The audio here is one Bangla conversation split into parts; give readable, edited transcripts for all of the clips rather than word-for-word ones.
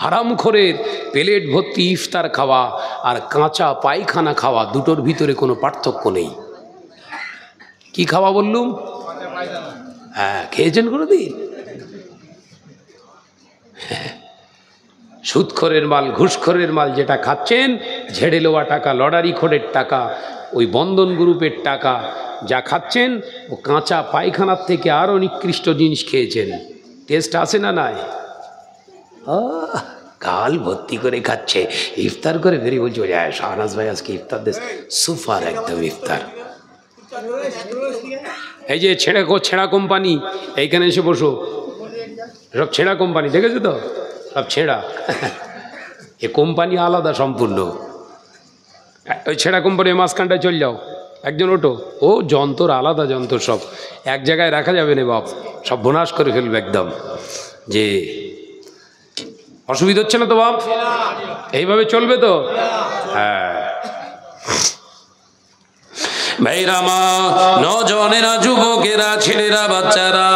হারামখোরের প্লেট ভর্তি ইফতার খাওয়া আর কাঁচা পায়খানা খাওয়া দুটোর ভিতরে কোনো পার্থক্য নেই। কি খাওয়া বললুম? হ্যাঁ, খেয়েছেন কোনোদিন? সুদখোরের মাল, ঘুষখোরের মাল যেটা খাচ্ছেন, ঝেড়ে লওয়া টাকা, লটারি খোরের টাকা, ওই বন্ধন গ্রুপের টাকা যা খাচ্ছেন, ও কাঁচা পায়খানার থেকে আরও নিকৃষ্ট জিনিস খেয়েছেন। টেস্ট আছে না নাই? কাল ভর্তি করে খাচ্ছে, ইফতার করে বেরিয়ে বলছে শাহনাজ ভাই আজকে ইফতার দেশ সুপার, একদম ইফতার। এই যে ছেঁড়া কোম্পানি, এইখানে এসে বসো, সব ছেঁড়া কোম্পানি, দেখেছো তো? সব ছেঁড়া। এ কোম্পানি আলাদা সম্পূর্ণ। ওই ছেঁড়া কোম্পানি মাঝখানটায় চল যাও, একজন ওটো, ও যন্ত্র আলাদা যন্ত্র, সব এক জায়গায় রাখা যাবে না বাপ, সব বোনাস করে ফেলবে একদম। যে অসুবিধা হচ্ছে না তো বাপ? এইভাবে চলবে তো? হ্যাঁ ভাইরা, মা, নজনেরা, যুবকেরা, ছেলেরা, বাচ্চারা,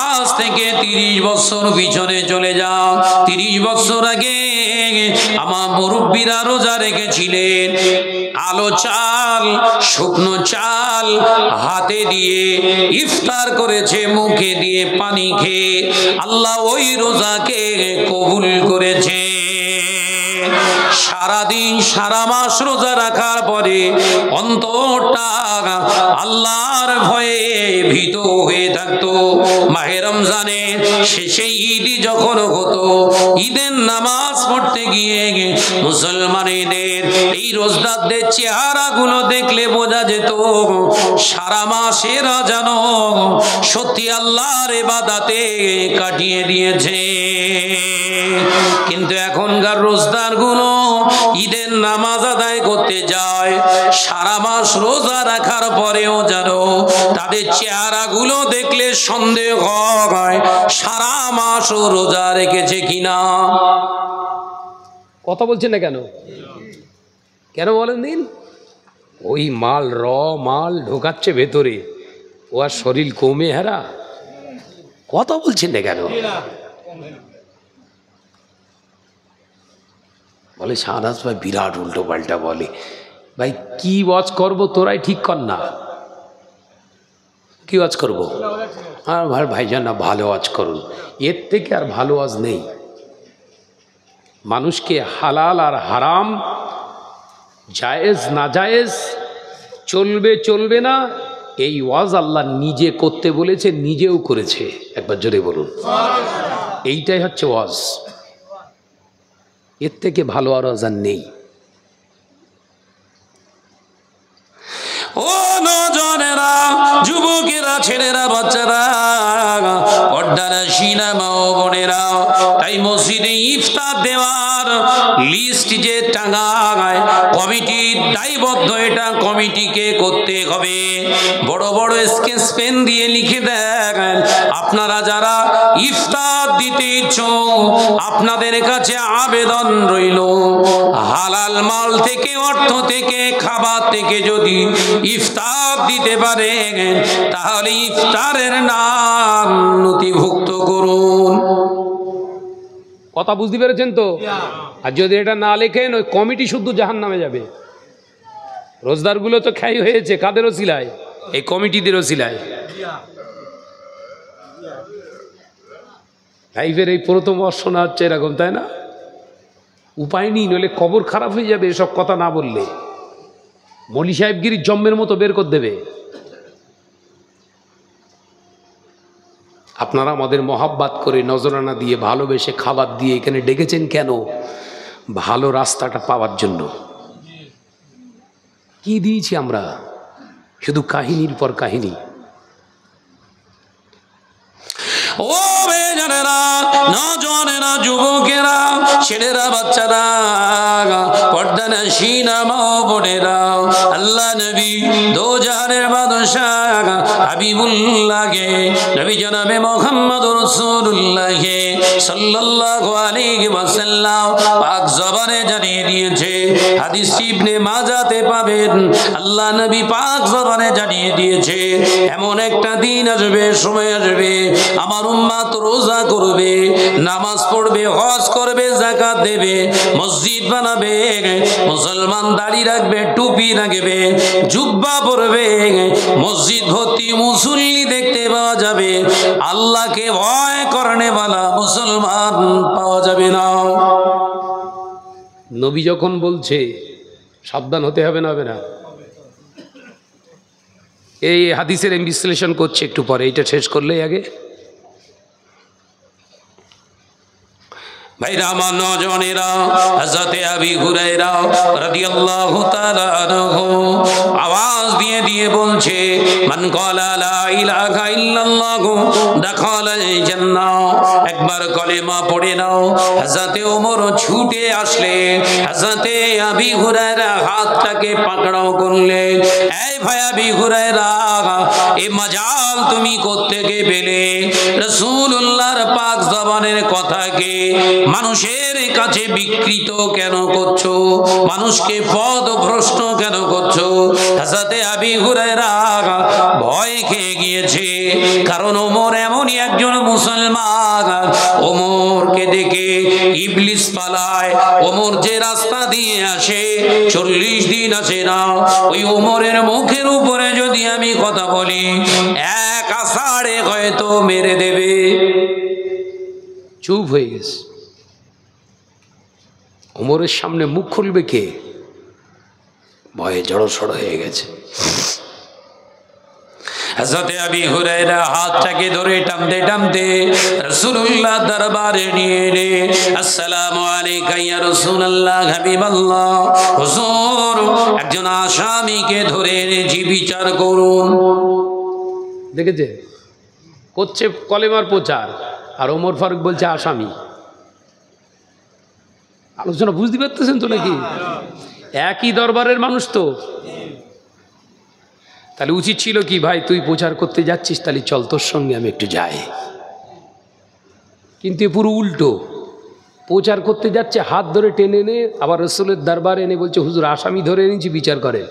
আজ থেকে 30 বছর পিছনে চলে যাও। 30 বছর আগে আমার মুরব্বীরা রোজা রেখেছিলেন, আলো চাল, শুকনো চাল হাতে দিয়ে ইফতার করেছে, মুখে দিয়ে পানি খেয়ে আল্লাহ ওই রোজাকে কবুল করেছে। সারাদিন সারা মাস রোজা রাখার পরে অন্তরটা আল্লাহর ভয়ে ভীত হয়ে থাকতো। মাহে রমজানের শেষে ঈদ যখন হতো, ঈদের নামাজ পড়তে গিয়ে মুসলমানদের এই রোজাদারদের চেহারাগুলো দেখলে বোঝা যেত সারা মাসেরা যেন সত্যি আল্লাহর ইবাদতে কাটিয়ে দিয়েছে। কিন্তু এখনকার রোজাদারগুলো ঈদের নামাজ আদায় করতে যায়, সারা মাস রোজা রাখার পরেও যেন তাদের চেহারাগুলো দেখলে সন্দেহ হয় সারা মাসও রোজা রেখেছে কিনা। কথা বলছেন না কেন? কেন বলেন দিন? ওই মাল, মাল ঢোকাচ্ছে ভেতরে, ও আর শরীর কমে হারা। কথা বলছেন না কেন? বলে শাহনাজ ভাই বিরাট উল্টো পাল্টা বলে। ভাই কি ওয়াজ করবো তোরাই ঠিক কর না, কি ওয়াজ করবো? আর ভাইজান না, ভালো ওয়াজ করুন, এর থেকে আর ভালো ওয়াজ নেই। মানুষকে হালাল আর হারাম, জায়েজ না জায়েজ, চলবে চলবে না, এই ওয়াজ আল্লাহ নিজে করতে বলেছে, নিজেও করেছে। একবার জোরে বলুন, এইটাই হচ্ছে ওয়াজ। এর থেকে ভালো আর ওয়াজ আর নেই। ও নজনেরা, যুবকেরা, ছেলেরা, বাচ্চারা, পর্দারা, সিনেমা ও বোনেরা, তাই মসজিদে ইফতার দেওয়ার লিস্ট যে টাঙায়, কমিটির দায়বদ্ধ, এটা কমিটিকে করতে হবে। বড় বড় স্কেচ পেন দিয়ে লিখে দেন, আপনারা যারা ইফতার দিতে ইচ্ছুক, আপনাদের কাছে আবেদন রইল, হালাল মাল থেকে, অর্থ থেকে, খাবার থেকে যদি ইফতার দিতে পারেন তাহলে ইফতারের নাম নথিভুক্ত করুন। কথা বুঝতে পেরেছেন তো? আর যদি এটা না লেখেন, ওই কমিটি শুদ্ধ জাহান্নামে যাবে। রোজদারগুলো তো খাই হয়েছে কাদের ওসিলায়? এই কমিটিদের ওসিলায়। লাইফের এই প্রথম শোনা হচ্ছে এরকম, তাই না? উপায় নেই, নইলে কবর খারাপ হয়ে যাবে এসব কথা না বললে। মৌলী সাহেবগিরি জম্মের মতো বের করে দেবে। আপনারা আমাদের মহাব্বাত করে, নজরানা দিয়ে, ভালোবেসে, খাবার দিয়ে এখানে ডেকেছেন কেন? ভালো রাস্তাটা পাওয়ার জন্য। কি দিয়েছি আমরা? শুধু কাহিনীর পর কাহিনী। ও বেজানেরা, নজনেরা, যুবকেরা, ছেলেরা, বাচ্চারা, পর্দানা, সিনেমা ও বোনেরা, আল্লাহ নবী দো জাহানের বাদশাহ হাবিবুল্লাহকে, নবী জনাবে মুহাম্মদুর রাসূলুল্লাহ সাল্লাল্লাহু আলাইহি ওয়াসাল্লাম পাক জবানে জানিয়ে দিয়েছে। হাদিস ইবনে মাজাতে পাবেন, আল্লাহ নবী পাক জবানে জানিয়ে দিয়েছে, এমন একটা দিন আসবে, সময় আসবে, আমার উম্মত রোজা করবে, নামাজ পড়বে, হজ করবে, যাকাত দেবে, মসজিদ বানাবে, মুসলমান দাড়ি রাখবে, টুপি রাখবে, জুব্বা পরবে, মসজিদ ভর্তি মুসল্লি দেখতে পাওয়া যাবে, আল্লাহকে ভয় করনে वाला মুসলমান পাওয়া যাবে না। নবী যখন বলছে সাবধান হতে হবে না, হবে না? এই হাদিসের আমি বিশ্লেষণ করছি একটু পরে, এটা শেষ করলেই আগে। ভাইরা আমার নওজওয়ানেরা, হযরতে আবু হুরায়রা রাদিয়াল্লাহু তাআলা আনহু আওয়াজ দিয়ে দিয়ে বলছে, মান ক্বালা লা ইলাহা ইল্লাল্লাহু দাখালাল জান্নাহ। একবার কলেমা পড়ে নাও। হযরতে ওমর ছুটে আসলে হযরতে আবু হুরায়রা হাতটাকে পাকড়াও করলেন। এই ভাই আবু হুরায়রা, এই মাজাল তুমি কোত্থেকে পেলে? রাসূলুল্লাহর পাক জবানের কথাকে মানুষের কাছে বিকৃত কেন করছো? মানুষকে পথভ্রষ্ট কেন করছো? হযরতে আবু হুরায়রা ভয় খেয়ে গিয়েছে, কারণ ওমর এমনই একজন মুসলমান। ওমরকে দেখে ইবলিস পালায়। ওমর যে রাস্তা দিয়ে আসে 40 দিন আসে না। ওই ওমরের মুখের উপরে যদি আমি কথা বলি, এক আষাঢ়ে হয়তো মেরে দেবে। চুপ হয়ে গেছে। ওমরের সামনে মুখ খুলবে কে? ভয়ে জড়সড় হয়ে গেছে। হযরতে আবু হুরায়রা হাতটাকে ধরে টানতে টানতে রাসূলুল্লাহ দরবারে নিয়ে এলে, আসসালামু আলাইকা ইয়া রাসূলুল্লাহ হাবিবাল্লাহ, হুজুর একজন আসামিকে ধরে এনেছি, বিচার করুন। দেখেছে করছে কলেমার প্রচার, আর ওমর ফারুক বলছে আসামি। আলোচনা বুঝতে পারতেছেন তো নাকি? একই দরবারের মানুষ তো। তাহলে উচিত ছিল কি, ভাই তুই প্রচার করতে যাচ্ছিস, তাহলে চল তোর সঙ্গে আমি একটু যাই। কিন্তু পুরো উল্টো, প্রচার করতে যাচ্ছে, হাত ধরে টেনে এনে আবার রাসূলের দরবারে এনে বলছে, হুজুর আসামি ধরে এনেছি, বিচার করেন।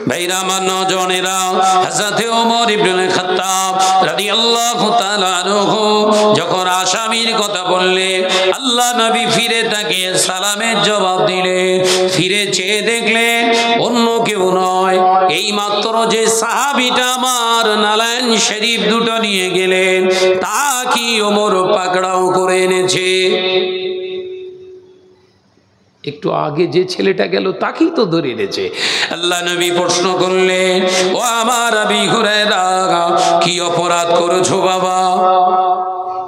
ভাইরা আমার নওজওয়ানেরা, হযরতে ওমর ইবনে খাত্তাব রাদিয়াল্লাহু তাআলা আনহু যখন আসামির কথা বললে, আল্লাহ নবী ফিরে তাকিয়ে সালামের জবাব দিলে। ফিরে চেয়ে দেখলেন অন্য কেউ নয়, এই মাত্র যে সাহাবীটা আমার নালায়েন শরীফ দুটো নিয়ে গেলেন, তা কি ওমর পাকড়াও করে এনেছে। একটু আগে যে ছেলেটা গেল তাকেই তো ধরে এনেছে। আল্লাহ নবী প্রশ্ন করলেন, ও আমার আবু হুরায়রা, কি অপরাধ করেছো বাবা?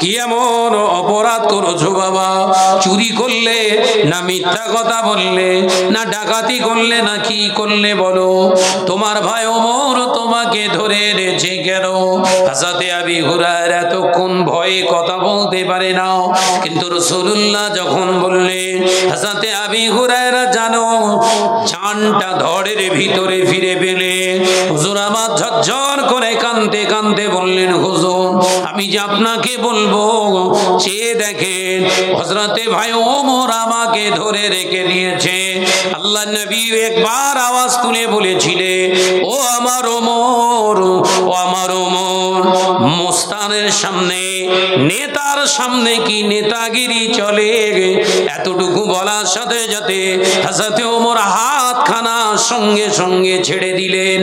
কি এমন অপরাধ করেছো বাবা? চুরি করলে না মিথ্যা কথা বললে না ডাকাতি করলে না কি করলে বলো? তোমার ভাই ওমর তোমাকে ধরে এনেছে কেন? হযরতে আবু হুরায়রা এতক্ষণ ভয়ে কথা বলতে পারে না, কিন্তু রাসূলুল্লাহ যখন বললেন, হযরতে আবু হুরায়রা জানো জানটা ধরের ভিতরে ফিরে পেলে। হুজুর আমার ঝরঝর করে কাঁদতে কাঁদতে বললেন, হুজুর আমি যে আপনাকে বলবো, চেয়ে দেখেন হযরতে ভাই ওমর আমাকে ধরে রেখে দিয়েছে। আল্লাহ নবী একবার আওয়াজ তুলে বলেছিলেন, ও আমার ওমর, ও আমার ওমর, মুস্তানের সামনে, নেতার সামনে কি নেতাগিরি চলে? এতটুকু বলার সাথে সাথে হযরতে ওমর হাতখানা সঙ্গে সঙ্গে ছেড়ে দিলেন।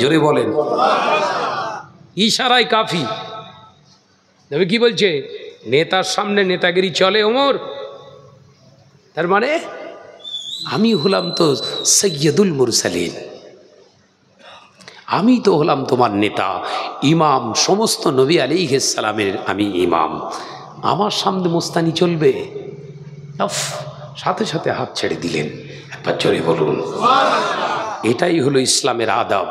জোরে বলেন, ইশারায় কাফি। নবী কি বলছে? নেতার সামনে নেতাগিরি চলে ওমর, তার মানে আমি হলাম তো সৈয়দুল মুরসালিন, আমি তো হলাম তোমার নেতা, ইমাম, সমস্ত নবী আলাইহিস সালামের আমি ইমাম, আমার সামনে মোস্তানি চলবে? সাথে সাথে হাত ছেড়ে দিলেন। একবার জোরে বলুন। এটাই হলো ইসলামের আদব,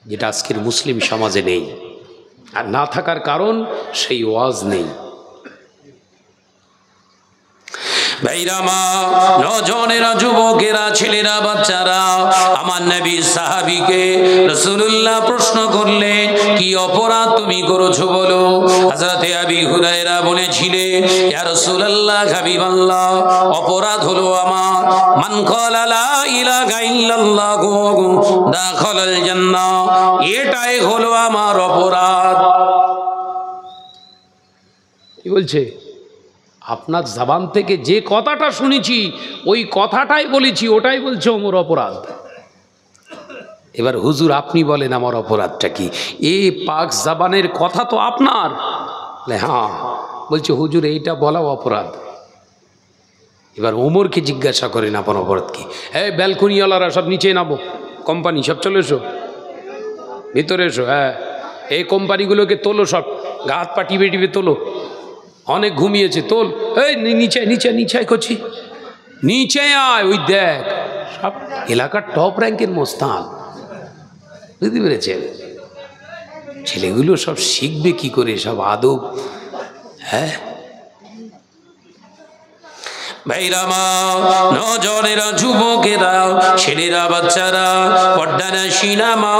যেটা আজকের মুসলিম সমাজে নেই। আর না থাকার কারণ সেই ওয়াজ নেই। ভাইরা মা, নজনেরা, যুবকেরা, ছেলেরা, বাচ্চারা, আমার নবী সাহাবীকে রাসূলুল্লাহ প্রশ্ন করলেন, কি অপরাধ তুমি করেছো বলো? হযরতে আবী হুরায়রা বলেছিলেন, ইয়া রাসূলুল্লাহ, হাবিবাল্লাহ, অপরাধ হলো আমার মান ক্বালা লা ইলাহা ইল্লাল্লাহ দাখালাল জান্নাহ, এটাই হলো আমার অপরাধ। কি বলছে? আপনার জবান থেকে যে কথাটা শুনেছি ওই কথাটাই বলেছি, ওটাই বলছে ওমর অপরাধ। এবার হুজুর আপনি বলেন আমার অপরাধটা কি? এই পাক জবানের কথা তো আপনার। হ্যাঁ, বলছে হুজুর এইটা বলাও অপরাধ। এবার ওমরকে জিজ্ঞাসা করেন আপনার অপরাধ কি? হ্যাঁ, ব্যালকনিওয়ালারা সব নিচে নামো, কোম্পানি সব চলে এসো, ভিতরে এসো। হ্যাঁ, এই কোম্পানিগুলোকে তোলো, সব গা হাত পা টিপে টিপে তোলো, অনেক ঘুমিয়েছে, তোল। এই নিচে নিচে নিচে করছি, নিচে আয়। ওই দেখ সব এলাকার টপ র্যাঙ্কের মোস্তান, বুঝতে পেরেছেন? ছেলেগুলো সব শিখবে কি করে সব আদব? হ্যাঁ ভাইরা মা, নজনেরা, যুবকেরা, ছেলেরা, বাচ্চারা, পর্দানা সিনেমা